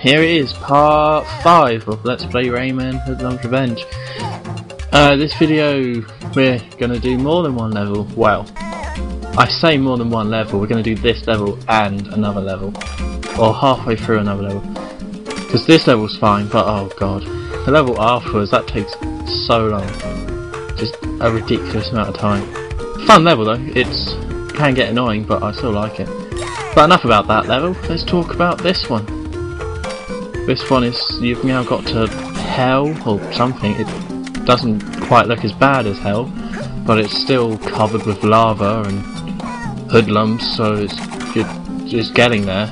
here it is, part 5 of Let's Play Rayman Hoodlums Revenge. This video, we're gonna do more than one level. Well, I say more than one level, we're gonna do this level and another level. Or halfway through another level. Because this level's fine, but oh god. The level afterwards, that takes so long. Just a ridiculous amount of time. Fun level though, it can get annoying, but I still like it. But enough about that level, let's talk about this one. This one is, you've now got to hell, or something. It doesn't quite look as bad as hell, but it's still covered with lava and hoodlums, so you're just getting there.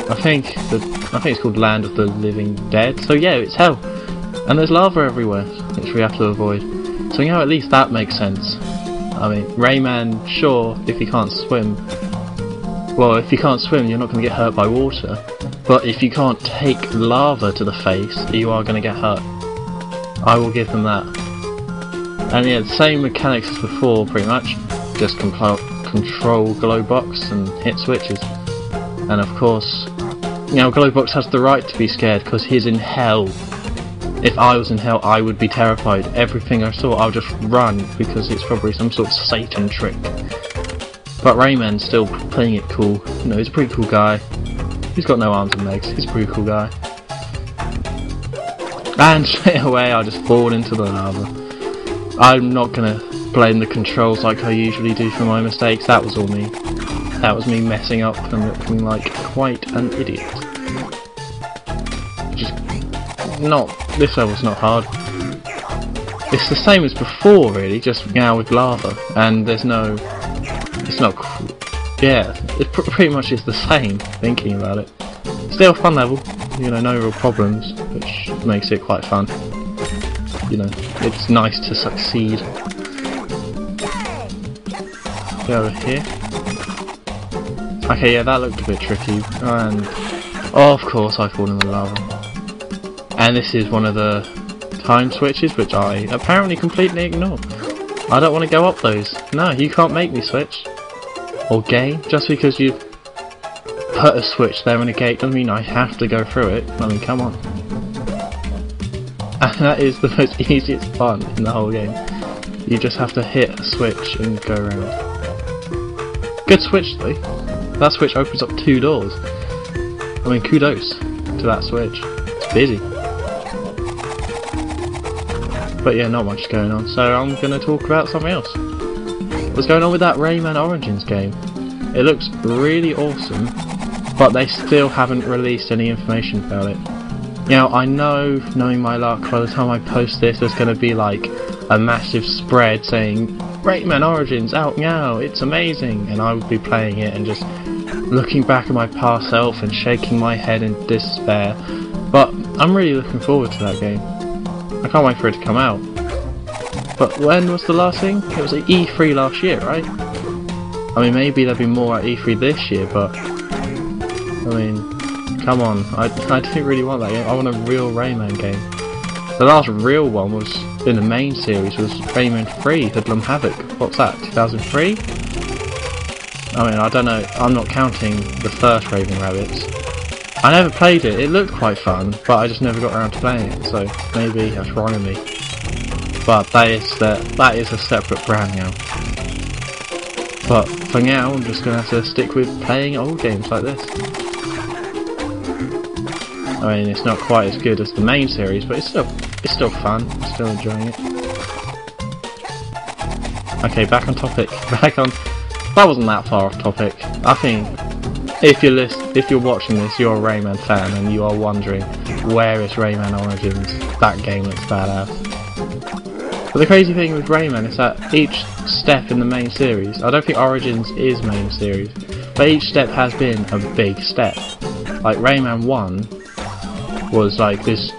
I think it's called Land of the Living Dead, so yeah, it's hell. And there's lava everywhere, which we have to avoid. So you know, at least that makes sense. I mean, Rayman, sure, if you can't swim, well, if you can't swim, you're not going to get hurt by water. But if you can't take lava to the face, you are going to get hurt. I will give them that. And yeah, the same mechanics as before, pretty much. Just control Glowbox and hit switches. And of course, you know, Glowbox has the right to be scared because he's in hell. If I was in hell, I would be terrified. Everything I saw, I'll just run because it's probably some sort of Satan trick. But Rayman's still playing it cool. You know, he's a pretty cool guy. He's got no arms and legs. He's a pretty cool guy. And straight away, I just fall into the lava. I'm not gonna blame the controls like I usually do for my mistakes. That was all me. That was me messing up and looking like quite an idiot. This level's not hard. It's the same as before, really, just now with lava, and there's no. It's not. Yeah, it pretty much is the same. Thinking about it, still a fun level. You know, no real problems, which makes it quite fun. You know, it's nice to succeed. Go over here. Okay, yeah, that looked a bit tricky, and of course I fall in the lava. And this is one of the time switches, which I apparently completely ignore. I don't want to go up those. No, you can't make me switch. Or game. Just because you've put a switch there in a gate doesn't mean I have to go through it. I mean, come on. And that is the most easiest fun in the whole game. You just have to hit a switch and go around. Good switch though. That switch opens up 2 doors. I mean, kudos to that switch. It's busy. But yeah, not much going on, so I'm going to talk about something else. What's going on with that Rayman Origins game? It looks really awesome, but they still haven't released any information about it. You know, I know, knowing my luck, by the time I post this, there's going to be like a massive spread saying Rayman Origins out now, it's amazing, and I would be playing it and just looking back at my past self and shaking my head in despair. But I'm really looking forward to that game. I can't wait for it to come out. But when was the last thing? It was at E3 last year, right? I mean, maybe there'll be more at E3 this year, but I mean, come on, I didn't really want that game. I want a real Rayman game. The last real one was in the main series, was Rayman 3 Hoodlum Havoc. What's that, 2003? I mean, I don't know, I'm not counting the first Raving Rabbits. I never played it. It looked quite fun, but I just never got around to playing it, so maybe that's wrong of me. But that is a separate brand now. But for now, I'm just gonna have to stick with playing old games like this. I mean, it's not quite as good as the main series, but it's still fun. I'm still enjoying it. Okay, back on topic. That wasn't that far off topic. I think. If you're watching this, you're a Rayman fan and you are wondering where is Rayman Origins, that game looks badass. But the crazy thing with Rayman is that each step in the main series, I don't think Origins is main series, but each step has been a big step. Like Rayman 1 was like this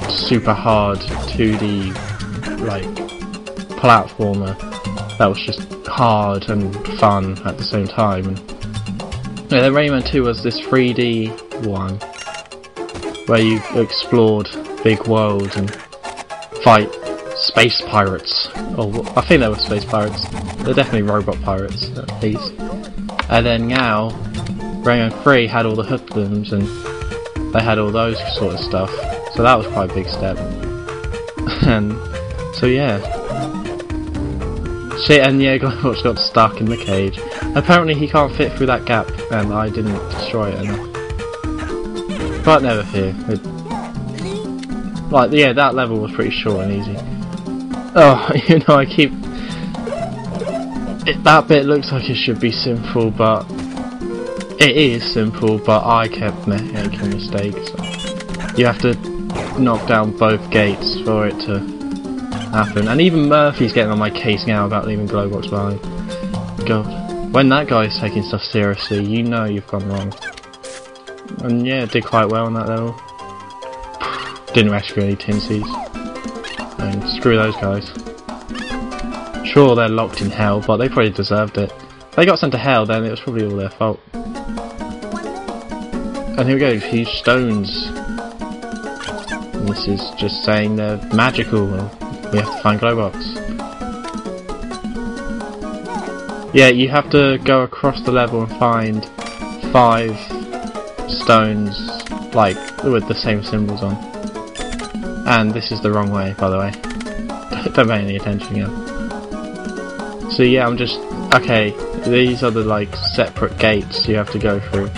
super hard 2D like platformer that was just hard and fun at the same time. And no, then Rayman 2 was this 3D one, where you explored big worlds and fight space pirates. Oh, I think they were space pirates. They're definitely robot pirates, at least. And then now, Rayman 3 had all the hoodlums, and they had all those sort of stuff, so that was quite a big step. And so yeah. Shit, and yeah, Glowbox got stuck in the cage. Apparently he can't fit through that gap, and I didn't destroy it enough. But never fear. Like, yeah, that level was pretty short and easy. Oh, you know, I keep... that bit looks like it should be simple, but... it is simple, but I kept making mistakes. You have to knock down both gates for it to happen. And even Murphy's getting on my case now about leaving Glowbox behind. God. When that guy's taking stuff seriously, you know you've gone wrong. And yeah, did quite well on that level. Didn't rescue any Tinsies. And screw those guys. Sure, they're locked in hell, but they probably deserved it. If they got sent to hell, then it was probably all their fault. And here we go, huge stones. And this is just saying they're magical. We have to find Glowbox. Yeah, you have to go across the level and find 5 stones, like, with the same symbols on. And this is the wrong way, by the way. Don't pay any attention yet. So yeah, I'm just... okay, these are the, like, separate gates you have to go through.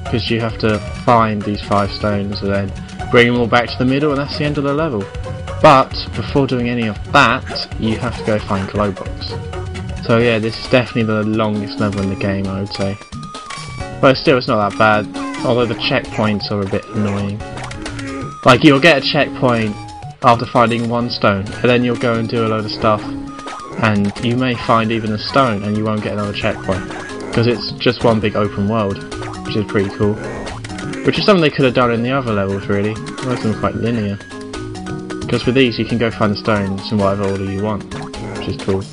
Because you have to find these 5 stones and then bring them all back to the middle, and that's the end of the level. But before doing any of that, you have to go find Glowbox. So yeah, this is definitely the longest level in the game, I would say. But still, it's not that bad, although the checkpoints are a bit annoying. Like, you'll get a checkpoint after finding 1 stone, and then you'll go and do a load of stuff, and you may find even a stone and you won't get another checkpoint, because it's just one big open world, which is pretty cool. Which is something they could have done in the other levels, really. Most of them are quite linear. Because with these you can go find the stones in whatever order you want, which is cool.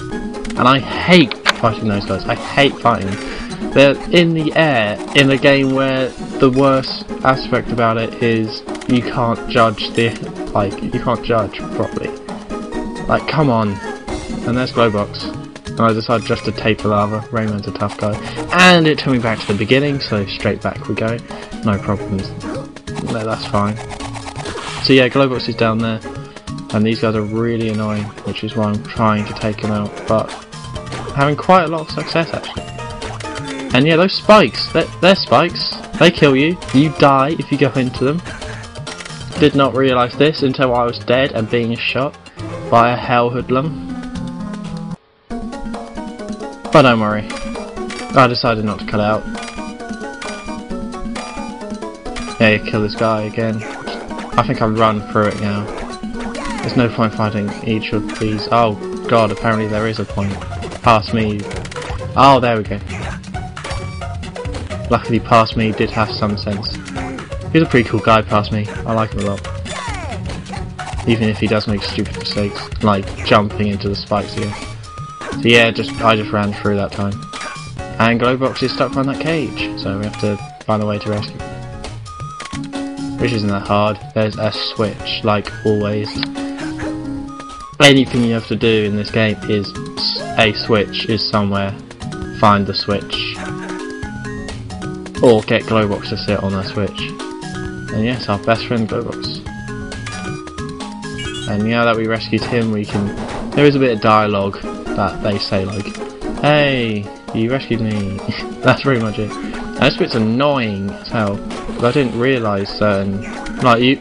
And I hate fighting those guys. I hate fighting them. They're in the air in a game where the worst aspect about it is you can't judge you can't judge properly. Like, come on. And there's Glowbox. And I decided just to tape the lava. Rayman's a tough guy. And it took me back to the beginning, so straight back we go. No problems. No, that's fine. So yeah, Glowbox is down there. And these guys are really annoying, which is why I'm trying to take them out. But having quite a lot of success, actually. And yeah, those spikes, they're spikes. They kill you. You die if you go into them. Did not realise this until I was dead and being shot by a hell hoodlum. But don't worry. I decided not to cut it out. Yeah, you kill this guy again. I think I'll run through it now. There's no point fighting each of these. Oh god, apparently there is a point. Past me. Oh, there we go. Luckily past me did have some sense. He's a pretty cool guy past me. I like him a lot. Even if he does make stupid mistakes, like jumping into the spikes again. So yeah, I just ran through that time. And Glowbox is stuck behind that cage, so we have to find a way to rescue him. Which isn't that hard. There's a switch, like always. Anything you have to do in this game is a switch is somewhere. Find the switch. Or get Glowbox to sit on that switch. And yes, our best friend Glowbox. And now that we rescued him, we can... there is a bit of dialogue that they say, like, hey, you rescued me. That's pretty much it. And this bit's annoying as hell, because I didn't realise certain... like,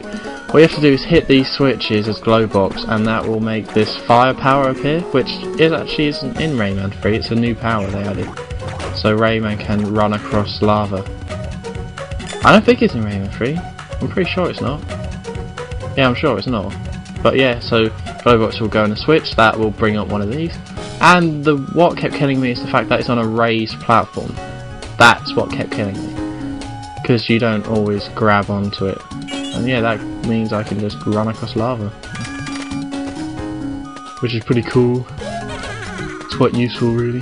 what you have to do is hit these switches as Glowbox, and that will make this fire power appear, which actually isn't in Rayman 3, it's a new power they added. So Rayman can run across lava. I don't think it's in Rayman 3. I'm pretty sure it's not. Yeah, I'm sure it's not. But yeah, so Glowbox will go on a switch, that will bring up one of these. And what kept killing me is the fact that it's on a raised platform. That's what kept killing me. Because you don't always grab onto it. And yeah, that means I can just run across lava. Which is pretty cool. It's quite useful, really.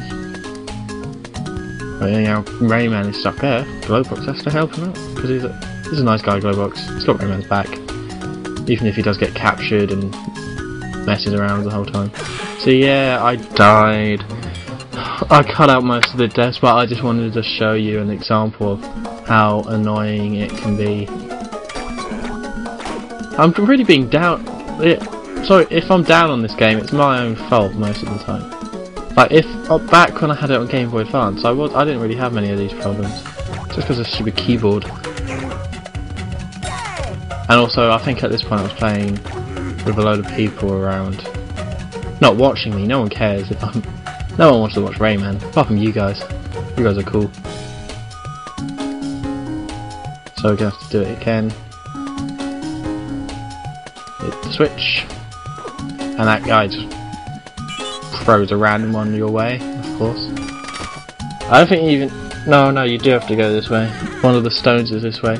But yeah, now Rayman is stuck there. Glowbox has to help him out. Because he's a nice guy, Glowbox. He's got Rayman's back. Even if he does get captured and messes around the whole time. So yeah, I died. I cut out most of the deaths, but I just wanted to show you an example of how annoying it can be. I'm really being down. Sorry, if I'm down on this game, it's my own fault most of the time. Like back when I had it on Game Boy Advance, I didn't really have many of these problems, just because of the stupid keyboard. And also, I think at this point I was playing with a load of people around, not watching me. No one cares if I'm. No one wants to watch Rayman, apart from you guys. You guys are cool. So we're gonna have to do it again. Hit the switch, and that guy just throws a random one your way, of course. I don't think you even... No, you do have to go this way. One of the stones is this way.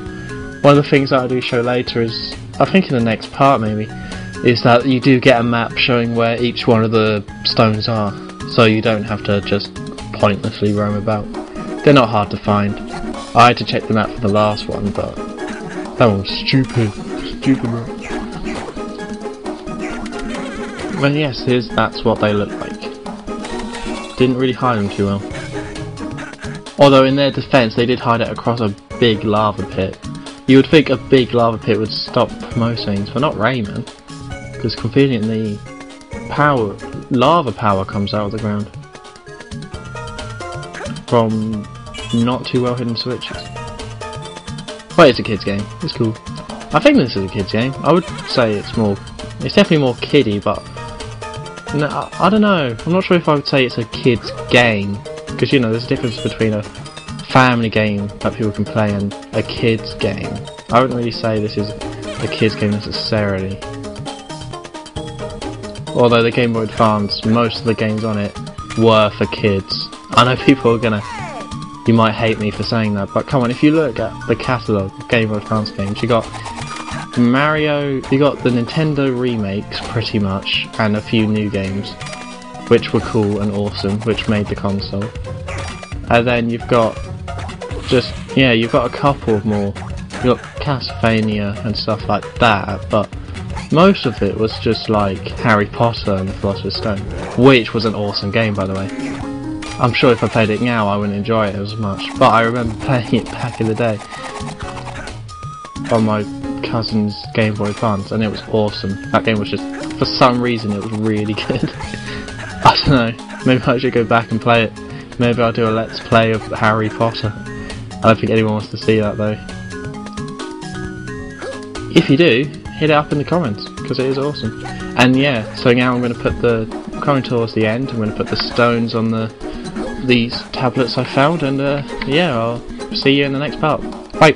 One of the things that I do show later is, I think in the next part maybe, is that you do get a map showing where each one of the stones are, so you don't have to just pointlessly roam about. They're not hard to find. I had to check the map for the last one, but that one was stupid. Stupid map. Well, yes, that's what they look like. Didn't really hide them too well. Although in their defense, they did hide it across a big lava pit. You would think a big lava pit would stop most things, but not Rayman, because conveniently, lava power comes out of the ground from not too well hidden switches. But it's a kids game. It's cool. I think this is a kids game. I would say it's definitely more kiddie, but no, I don't know. I'm not sure if I would say it's a kids game, because you know there's a difference between a family game that people can play and a kids game. I wouldn't really say this is a kids game necessarily. Although the Game Boy Advance, most of the games on it were for kids. I know people are you might hate me for saying that, but come on, if you look at the catalogue of Game Boy Advance games, you got Mario, you got the Nintendo remakes pretty much, and a few new games, which were cool and awesome, which made the console. And then you've got you've got a couple more. You've got Castlevania and stuff like that, but most of it was just like Harry Potter and the Philosopher's Stone, which was an awesome game, by the way. I'm sure if I played it now I wouldn't enjoy it as much, but I remember playing it back in the day on my cousin's Game Boy Advance, and it was awesome. That game was just, for some reason, it was really good. I don't know, maybe I should go back and play it. Maybe I'll do a let's play of Harry Potter. I don't think anyone wants to see that though. If you do, hit it up in the comments, because it is awesome. And yeah, so now I'm going to put coming towards the end, I'm going to put the stones on these tablets I found, and yeah, I'll see you in the next part. Bye!